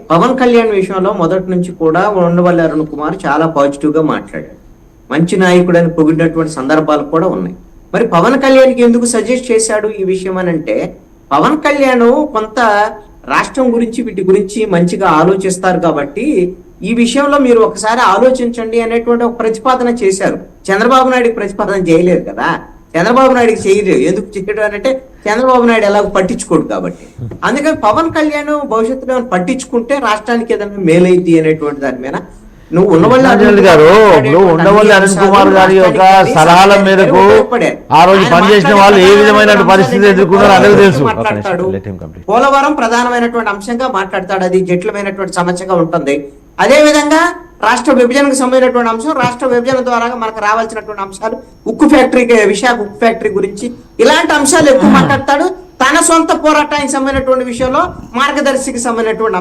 పవన్ కళ్యాణ్ విషయంలో మొదటి నుంచి కూడా ఉండవల్లి అరుణ్ కుమార్ చాలా పాజిటివ్ గా మాట్లాడాడు. మంచి నాయకుడు అని పొగిడినటువంటి సందర్భాలు కూడా ఉన్నాయి. మరి పవన్ కళ్యాణ్కి ఎందుకు సజెస్ట్ చేశాడు ఈ విషయం అని అంటే, పవన్ కళ్యాణ్ కొంత రాష్ట్రం గురించి వీటి గురించి మంచిగా ఆలోచిస్తారు కాబట్టి ఈ విషయంలో మీరు ఒకసారి ఆలోచించండి అనేటువంటి ఒక ప్రతిపాదన చేశారు. చంద్రబాబు నాయుడికి ప్రతిపాదన చేయలేరు కదా, చంద్రబాబు నాయుడికి చేయలేదు. ఎందుకు చేయడం అంటే చంద్రబాబు నాయుడు ఎలాగో పట్టించుకోడు కాబట్టి. అందుకని పవన్ కళ్యాణ్ భవిష్యత్తులో పట్టించుకుంటే రాష్ట్రానికి ఏదైనా మేలైద్ది అనేటువంటి దాని మీద నువ్వు ఉండవల్లి అరుణ్ కుమార్ గారి యొక్క సలహాల మేరకు ఆ రోజు పనిచేసిన వాళ్ళు ఏ విధమైన పరిస్థితి ఎదుర్కొన్నారో అనేది తెలుసు. మాట్లాడతాడు, పోలవరం ప్రధానమైనటువంటి అంశంగా మాట్లాడతాడు, అది జటిలమైనటువంటి సమస్యగా ఉంటుంది. అదే విధంగా రాష్ట్ర విభజనకు సంబంధించినటువంటి అంశం, రాష్ట్ర విభజన ద్వారా మనకు రావాల్సినటువంటి అంశాలు, ఉక్కు ఫ్యాక్టరీ, విశాఖ ఉక్కు ఫ్యాక్టరీ గురించి ఇలాంటి అంశాలు ఎక్కువ మాట్లాడతాడు. తన సొంత పోరాటానికి సంబంధించినటువంటి విషయంలో మార్గదర్శికి సంబంధించినటువంటి